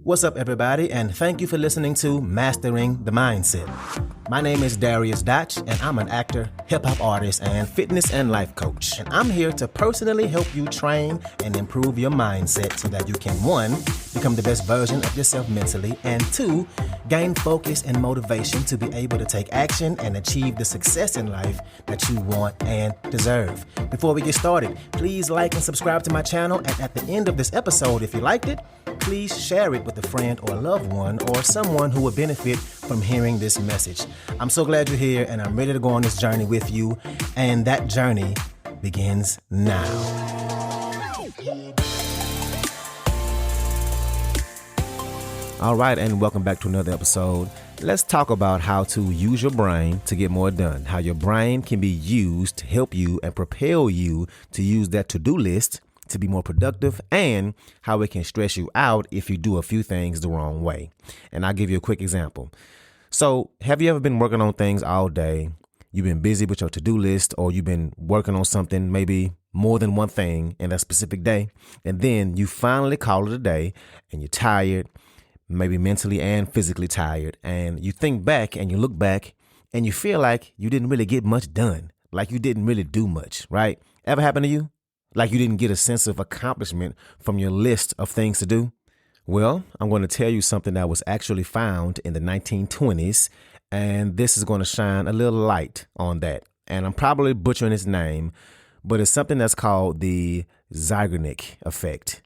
What's up, everybody, and thank you for listening to Mastering the Mindset. My name is Dariusdotch, and I'm an actor, hip-hop artist, and fitness and life coach. And I'm here to personally help you train and improve your mindset so that you can, 1, become the best version of yourself mentally, and 2, gain focus and motivation to be able to take action and achieve the success in life that you want and deserve. Before we get started, please like and subscribe to my channel, and at the end of this episode, if you liked it, please share it with a friend or a loved one or someone who would benefit from hearing this message. I'm so glad you're here, and I'm ready to go on this journey with you, and that journey begins now. All right, and welcome back to another episode. Let's talk about how to use your brain to get more done, how your brain can be used to help you and propel you to use that to-do list to be more productive, and how it can stress you out if you do a few things the wrong way. And I'll give you a quick example. So have you ever been working on things all day? You've been busy with your to-do list, or you've been working on something, maybe more than one thing in that specific day. And then you finally call it a day and you're tired, maybe mentally and physically tired. And you think back and you look back and you feel like you didn't really get much done, like you didn't really do much, right? Ever happen to you? Like you didn't get a sense of accomplishment from your list of things to do? Well, I'm going to tell you something that was actually found in the 1920s, and this is going to shine a little light on that. And I'm probably butchering its name, but it's something that's called the Zeigarnik effect.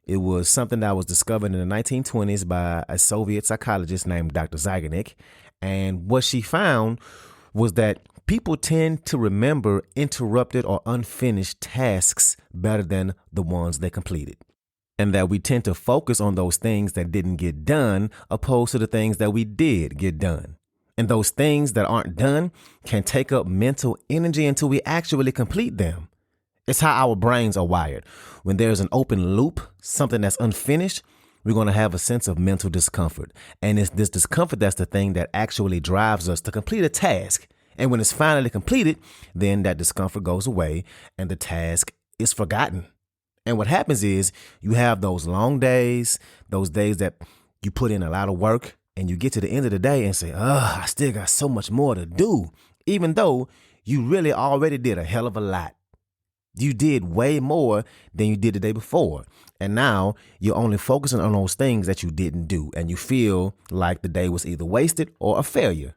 It was something that was discovered in the 1920s by a Soviet psychologist named Dr. Zeigarnik. And what she found was that people tend to remember interrupted or unfinished tasks better than the ones they completed. And that we tend to focus on those things that didn't get done opposed to the things that we did get done. And those things that aren't done can take up mental energy until we actually complete them. It's how our brains are wired. When there's an open loop, something that's unfinished, we're going to have a sense of mental discomfort. And it's this discomfort that's the thing that actually drives us to complete a task. And when it's finally completed, then that discomfort goes away and the task is forgotten. And what happens is you have those long days, those days that you put in a lot of work, and you get to the end of the day and say, I still got so much more to do, even though you really already did a hell of a lot. You did way more than you did the day before. And now you're only focusing on those things that you didn't do. And you feel like the day was either wasted or a failure.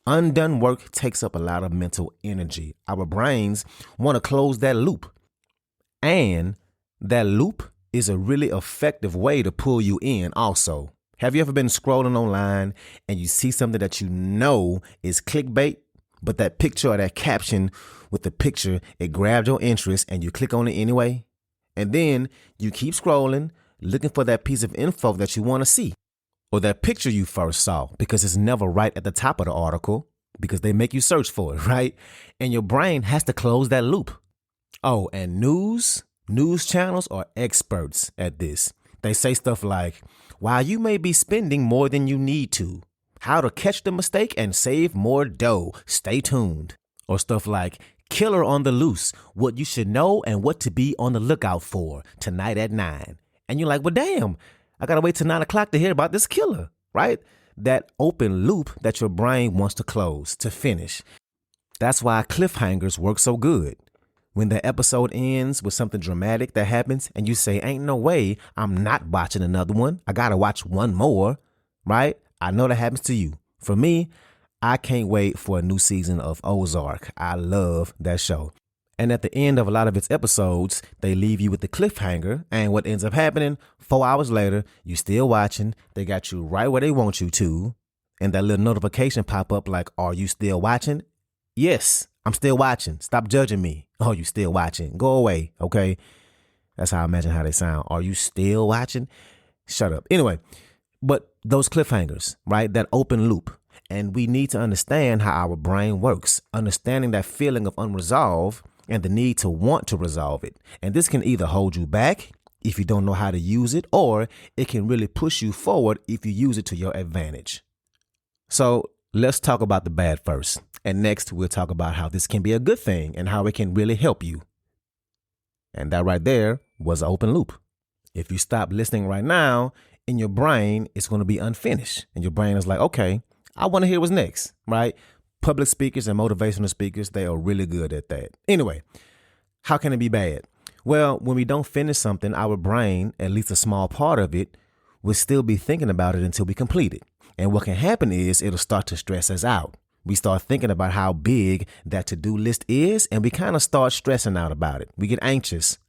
Undone work takes up a lot of mental energy. Our brains want to close that loop. And that loop is a really effective way to pull you in also. Have you ever been scrolling online and you see something that you know is clickbait, but that picture or that caption with the picture, it grabbed your interest and you click on it anyway? And then you keep scrolling, looking for that piece of info that you want to see, or that picture you first saw, because it's never right at the top of the article because they make you search for it, right? And your brain has to close that loop. Oh, and news channels are experts at this. They say stuff like, while you may be spending more than you need to, how to catch the mistake and save more dough. Stay tuned. Or stuff like, killer on the loose, what you should know and what to be on the lookout for tonight at 9. And you're like, well, damn, I got to wait till 9 o'clock to hear about this killer, right? That open loop that your brain wants to close, to finish. That's why cliffhangers work so good. When the episode ends with something dramatic that happens and you say, ain't no way I'm not watching another one. I got to watch one more, right? I know that happens to you. For me, I can't wait for a new season of Ozark. I love that show. And at the end of a lot of its episodes, they leave you with the cliffhanger. And what ends up happening, 4 hours later, you still watching. They got you right where they want you to. And that little notification pop up like, are you still watching? Yes, I'm still watching. Stop judging me. Oh, you still watching? Go away, okay? That's how I imagine how they sound. Are you still watching? Shut up. Anyway, but those cliffhangers, right? That open loop. And we need to understand how our brain works, understanding that feeling of unresolved and the need to want to resolve it. And this can either hold you back if you don't know how to use it, or it can really push you forward if you use it to your advantage. So let's talk about the bad first. And next, we'll talk about how this can be a good thing and how it can really help you. And that right there was an open loop. If you stop listening right now, in your brain, it's going to be unfinished. And your brain is like, okay, I want to hear what's next, right? Public speakers and motivational speakers, they are really good at that. Anyway, how can it be bad? Well, when we don't finish something, our brain, at least a small part of it, will still be thinking about it until we complete it. And what can happen is it'll start to stress us out. We start thinking about how big that to-do list is, and we kind of start stressing out about it. We get anxious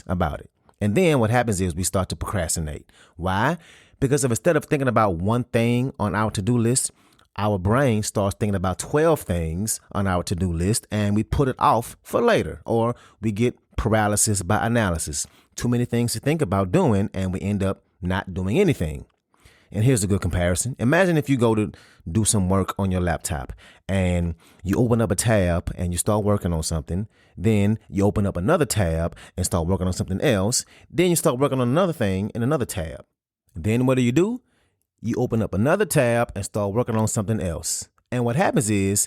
about it. And then what happens is we start to procrastinate. Why? Because instead of thinking about one thing on our to-do list, our brain starts thinking about 12 things on our to-do list, and we put it off for later, or we get paralysis by analysis. Too many things to think about doing, and we end up not doing anything. And here's a good comparison. Imagine if you go to do some work on your laptop and you open up a tab and you start working on something. Then you open up another tab and start working on something else. Then you start working on another thing in another tab. Then what do? You open up another tab and start working on something else. And what happens is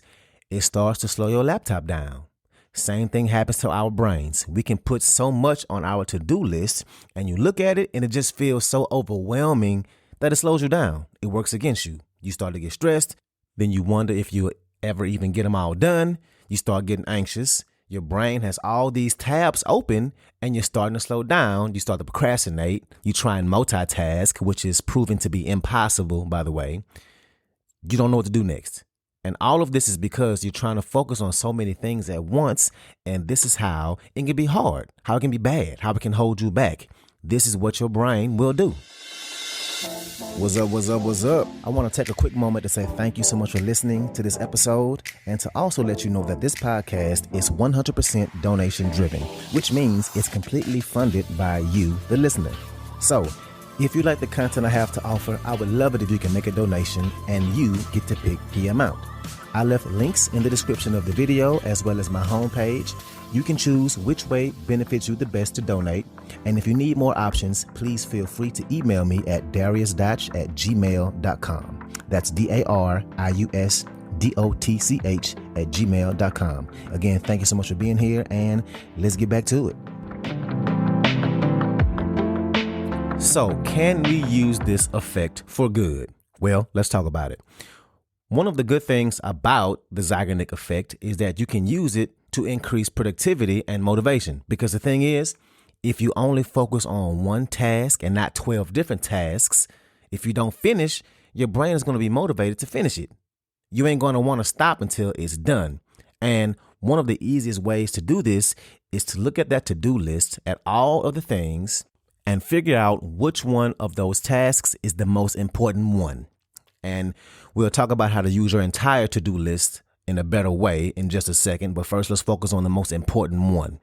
it starts to slow your laptop down. Same thing happens to our brains. We can put so much on our to-do list and you look at it and it just feels so overwhelming that it slows you down. It works against you. You start to get stressed. Then you wonder if you ever even get them all done. You start getting anxious. Your brain has all these tabs open and you're starting to slow down. You start to procrastinate. You try and multitask, which is proven to be impossible, by the way. You don't know what to do next. And all of this is because you're trying to focus on so many things at once. And this is how it can be hard, how it can be bad, how it can hold you back. This is what your brain will do. What's up? I want to take a quick moment to say thank you so much for listening to this episode and to also let you know that this podcast is 100% donation driven, which means it's completely funded by you, the listener. So if you like the content I have to offer, I would love it if you can make a donation and you get to pick the amount. I left links in the description of the video as well as my homepage. You can choose which way benefits you the best to donate. And if you need more options, please feel free to email me at dariusdotch@gmail.com. That's dariusdotch@gmail.com. Again, thank you so much for being here and let's get back to it. So, can we use this effect for good? Well, let's talk about it. One of the good things about the Zeigarnik effect is that you can use it to increase productivity and motivation. Because the thing is, if you only focus on one task and not 12 different tasks, if you don't finish, your brain is going to be motivated to finish it. You ain't going to want to stop until it's done. And one of the easiest ways to do this is to look at that to-do list at all of the things and figure out which one of those tasks is the most important one. And we'll talk about how to use your entire to-do list in a better way in just a second. But first, let's focus on the most important one.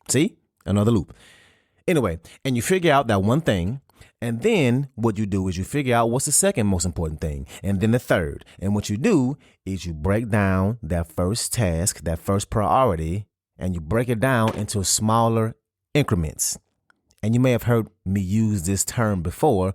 See? Another loop. Anyway, and you figure out that one thing. And then what you do is you figure out what's the second most important thing. And then the third. And what you do is you break down that first task, that first priority, and you break it down into smaller increments. And you may have heard me use this term before.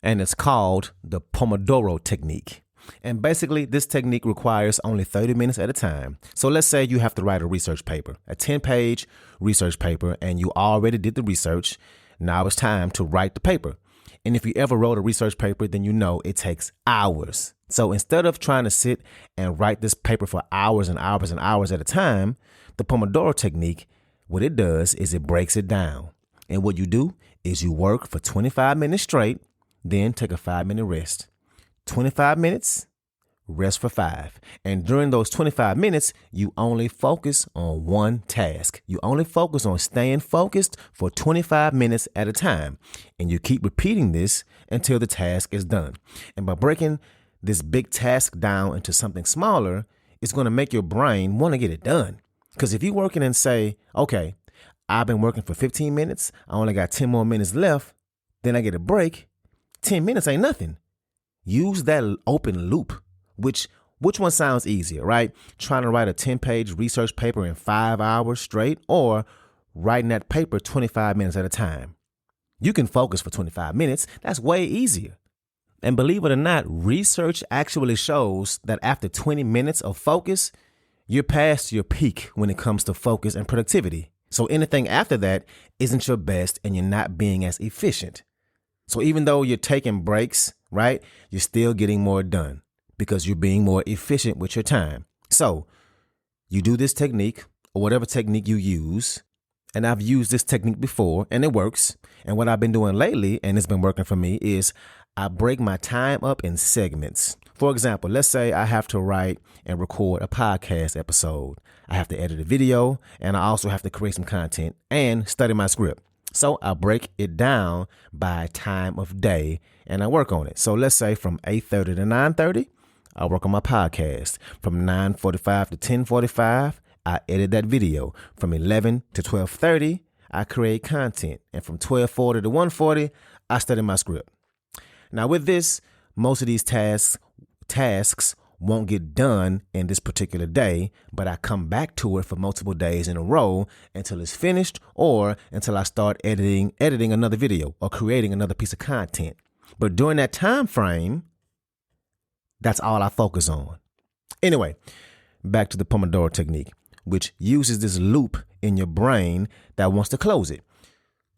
And it's called the Pomodoro technique. And basically, this technique requires only 30 minutes at a time. So let's say you have to write a research paper, a 10-page research paper, and you already did the research. Now it's time to write the paper. And if you ever wrote a research paper, then you know it takes hours. So instead of trying to sit and write this paper for hours and hours and hours at a time, the Pomodoro technique, what it does is it breaks it down. And what you do is you work for 25 minutes straight, then take a 5-minute rest. 25 minutes, rest for 5. And during those 25 minutes, you only focus on one task. You only focus on staying focused for 25 minutes at a time. And you keep repeating this until the task is done. And by breaking this big task down into something smaller, it's going to make your brain want to get it done. Because if you're working and say, okay, I've been working for 15 minutes. I only got 10 more minutes left. Then I get a break. 10 minutes ain't nothing. Use that open loop, which one sounds easier, right? Trying to write a 10-page research paper in 5 hours straight or writing that paper 25 minutes at a time. You can focus for 25 minutes. That's way easier. And believe it or not, research actually shows that after 20 minutes of focus, you're past your peak when it comes to focus and productivity. So anything after that isn't your best and you're not being as efficient. So even though you're taking breaks, right, you're still getting more done because you're being more efficient with your time. So you do this technique or whatever technique you use. And I've used this technique before and it works. And what I've been doing lately, and it's been working for me, is I break my time up in segments. For example, let's say I have to write and record a podcast episode. I have to edit a video, and I also have to create some content and study my script. So I break it down by time of day and I work on it. So let's say from 8:30 to 9:30, I work on my podcast. From 9:45 to 10:45, I edit that video. From 11 to 12:30, I create content. And from 12:40 to 1:40, I study my script. Now with this, most of these tasks won't get done in this particular day, but I come back to it for multiple days in a row until it's finished or until I start editing another video or creating another piece of content. But during that time frame, that's all I focus on. Anyway, back to the Pomodoro technique, which uses this loop in your brain that wants to close it.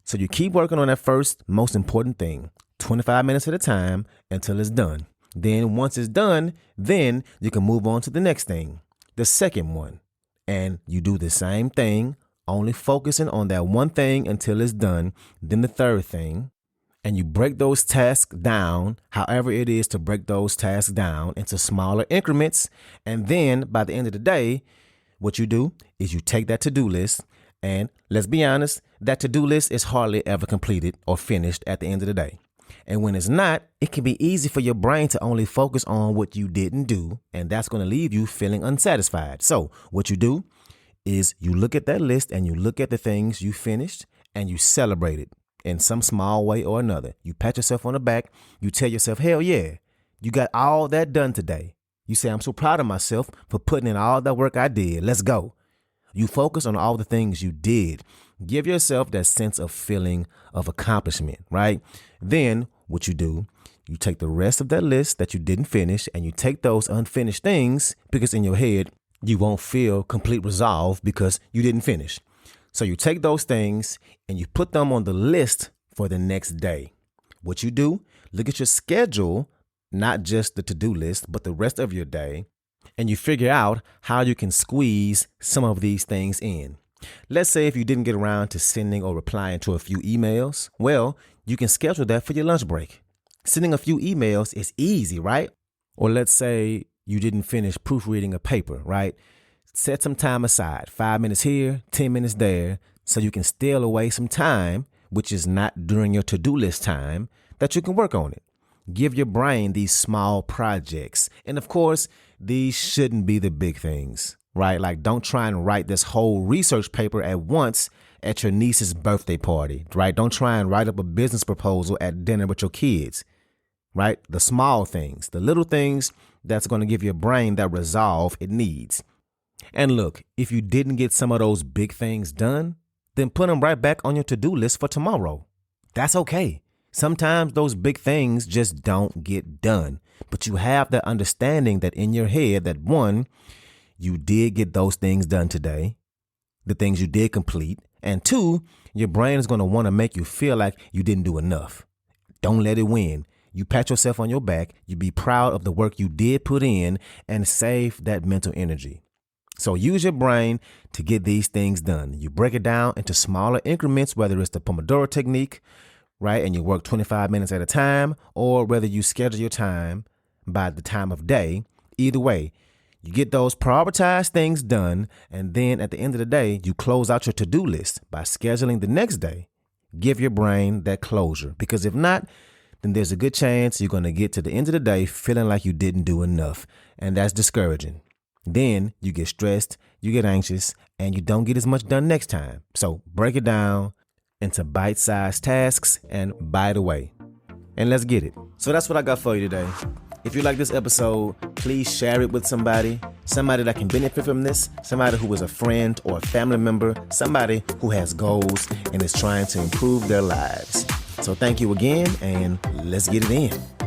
So you keep working on that first most important thing, 25 minutes at a time until it's done. Then once it's done, then you can move on to the next thing, the second one. And you do the same thing, only focusing on that one thing until it's done. Then the third thing. And you break those tasks down, however it is to break those tasks down into smaller increments. And then by the end of the day, what you do is you take that to-do list. And let's be honest, that to-do list is hardly ever completed or finished at the end of the day. And when it's not, it can be easy for your brain to only focus on what you didn't do. And that's going to leave you feeling unsatisfied. So what you do is you look at that list and you look at the things you finished and you celebrate it in some small way or another. You pat yourself on the back. You tell yourself, hell yeah, you got all that done today. You say, I'm so proud of myself for putting in all that work I did. Let's go. You focus on all the things you did. Give yourself that sense of feeling of accomplishment, right? Then what you do, you take the rest of that list that you didn't finish and you take those unfinished things because in your head, you won't feel complete resolve because you didn't finish. So you take those things and you put them on the list for the next day. What you do, look at your schedule, not just the to-do list, but the rest of your day. And you figure out how you can squeeze some of these things in. Let's say if you didn't get around to sending or replying to a few emails, well, you can schedule that for your lunch break. Sending a few emails is easy, right? Or let's say you didn't finish proofreading a paper, right? Set some time aside, 5 minutes here, 10 minutes there, so you can steal away some time, which is not during your to-do list time, that you can work on it. Give your brain these small projects. And of course, these shouldn't be the big things, right? Like don't try and write this whole research paper at once at your niece's birthday party, right? Don't try and write up a business proposal at dinner with your kids, right? The small things, the little things that's going to give your brain that resolve it needs. And look, if you didn't get some of those big things done, then put them right back on your to-do list for tomorrow. That's okay. Sometimes those big things just don't get done, but you have that understanding that in your head that one, you did get those things done today, the things you did complete, and two, your brain is going to want to make you feel like you didn't do enough. Don't let it win. You pat yourself on your back, you be proud of the work you did put in and save that mental energy. So use your brain to get these things done. You break it down into smaller increments, whether it's the Pomodoro technique, right? And you work 25 minutes at a time, or whether you schedule your time by the time of day. Either way, you get those prioritized things done. And then at the end of the day, you close out your to-do list by scheduling the next day. Give your brain that closure, because if not, then there's a good chance you're going to get to the end of the day feeling like you didn't do enough. And that's discouraging. Then you get stressed, you get anxious, and you don't get as much done next time. So break it down into bite-sized tasks and bite away. And let's get it. So that's what I got for you today. If you like this episode, please share it with somebody that can benefit from this, somebody who is a friend or a family member, somebody who has goals and is trying to improve their lives. So thank you again, and let's get it in.